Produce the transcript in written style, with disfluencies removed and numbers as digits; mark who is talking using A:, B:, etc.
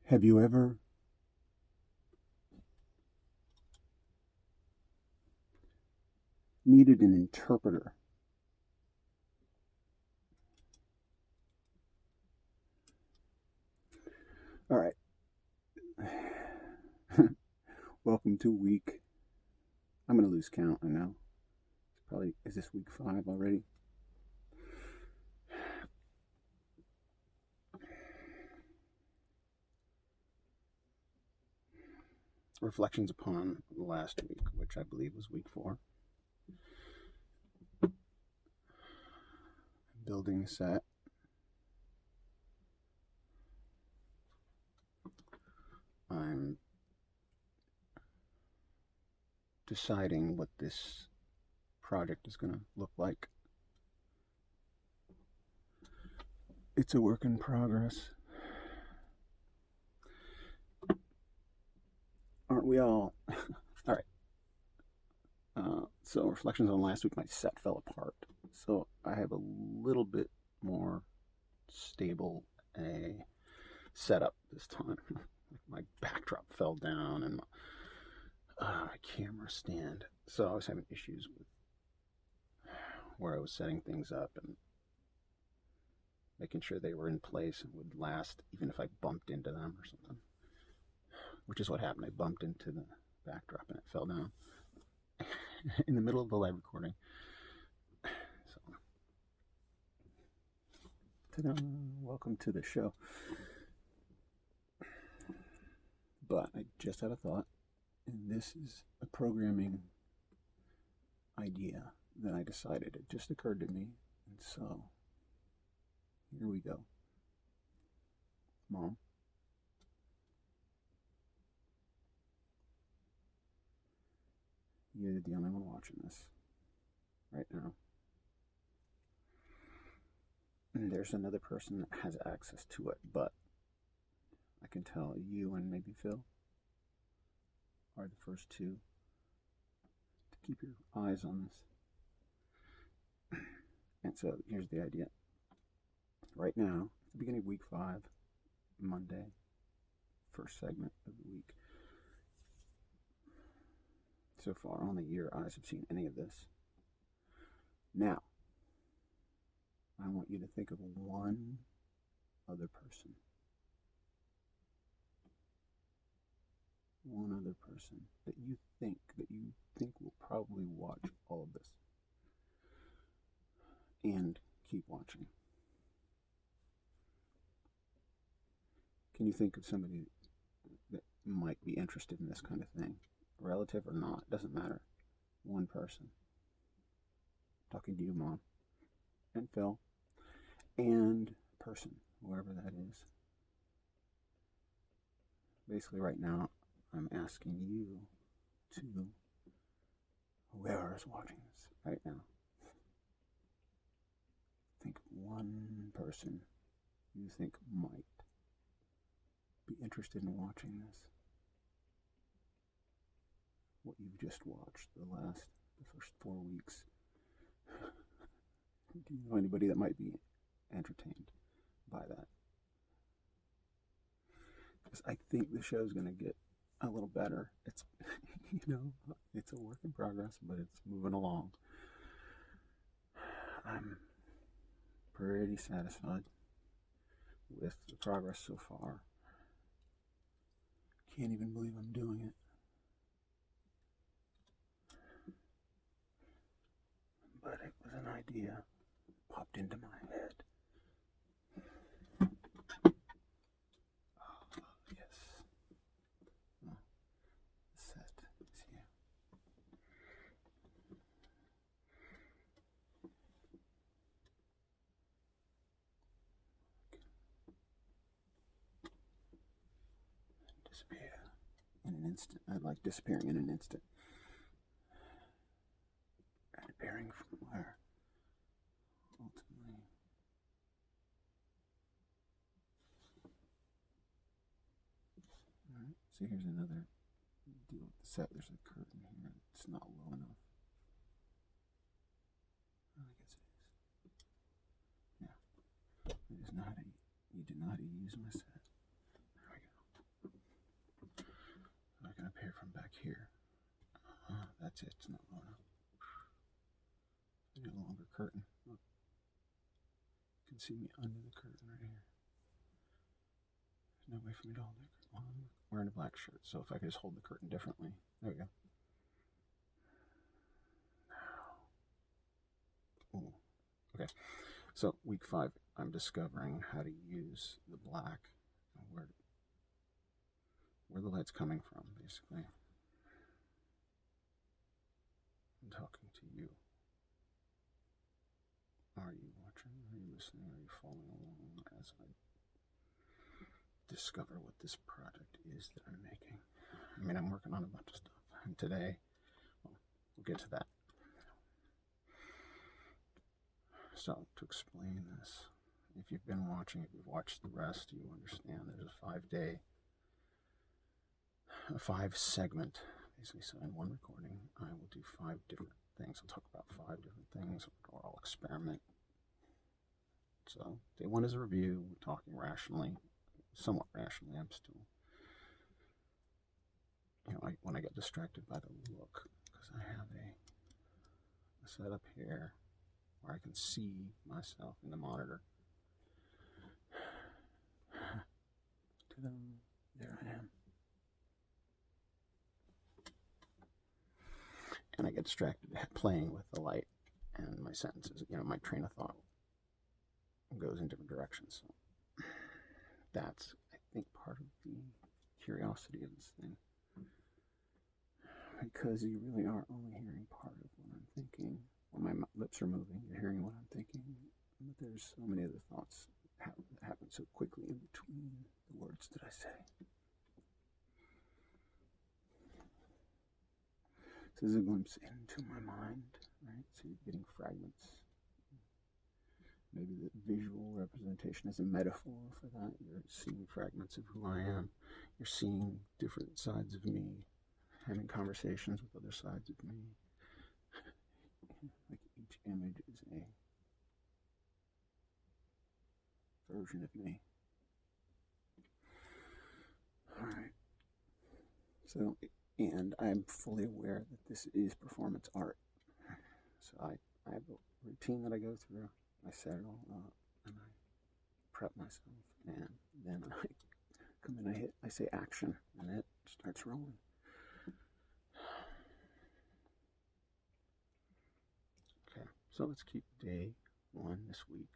A: Have you ever needed an interpreter? All right. Welcome to week. I'm going to lose count, I know. Is this week 5 already? Reflections upon last week, which I believe was week 4. Building a set. I'm deciding what this project is going to look like. It's a work in progress. Aren't we all? All right. So reflections on last week, my set fell apart. So I have a little bit more stable a setup this time. My backdrop fell down and my camera stand. So I was having issues with where I was setting things up and making sure they were in place and would last even if I bumped into them or something. Which is what happened. I bumped into the backdrop and it fell down in the middle of the live recording. So, ta-da, welcome to the show. But I just had a thought, and this is a programming idea that I decided. It just occurred to me, and so here we go. Mom. You're the only one watching this right now. And there's another person that has access to it, but I can tell you and maybe Phil are the first two to keep your eyes on this. And so here's the idea. Right now, at the beginning of week 5, Monday, first segment of the week. So far, only your eyes have seen any of this. Now, I want you to think of one other person. One other person that you think will probably watch all of this and keep watching. Can you think of somebody that might be interested in this kind of thing? Relative or not, doesn't matter. One person. Talking to you, Mom, and Phil, and person, whoever that is. Basically, right now, I'm asking you to, whoever is watching this right now, think one person you think might be interested in watching this. What you've just watched the first 4 weeks. Do you know anybody that might be entertained by that? Because I think the show's going to get a little better. It's, it's a work in progress, but it's moving along. I'm pretty satisfied with the progress so far. Can't even believe I'm doing it. But it was an idea popped into my head. Oh, yes. Oh, set is here. Disappear in an instant. I like disappearing in an instant. Disappearing from where? Ultimately. Alright, so here's another deal with the set. There's a curtain here. It's not low enough. Well, I guess it is. Yeah. You didn't know how to use my set. There we go. can see me under the curtain right here. There's no way for me to hold the curtain. Well, I'm wearing a black shirt, so if I could just hold the curtain differently. There we go. Ooh. Okay, so week 5, I'm discovering how to use the black and where the light's coming from, basically. I'm talking to you. Are you watching? Are you listening? Are you following along as I discover what this project is that I'm making? I mean, I'm working on a bunch of stuff, and today, well, we'll get to that. So, to explain this, if you've been watching, if you've watched the rest, you understand there's a 5-segment, basically. So in one recording, I will do 5 different things. I'll talk about 5 different things, or I'll experiment. So day 1 is a review. We're talking rationally, somewhat rationally. I'm still, when I get distracted by the look, because I have a setup here where I can see myself in the monitor. There I am. And I get distracted playing with the light, and my sentences, my train of thought goes in different directions. So that's, I think, part of the curiosity of this thing. Because you really are only hearing part of what I'm thinking. When my lips are moving, you're hearing what I'm thinking. But there's so many other thoughts that happen so quickly in between the words that I say. This is a glimpse into my mind, right? So you're getting fragments. Maybe the visual representation is a metaphor for that. You're seeing fragments of who I am. You're seeing different sides of me, having conversations with other sides of me. Like each image is a version of me. All right. So, and I'm fully aware that this is performance art. So I have a routine that I go through. I set it all up, and I prep myself, and then I come in, I say action, and it starts rolling. Okay, so let's keep day 1 this week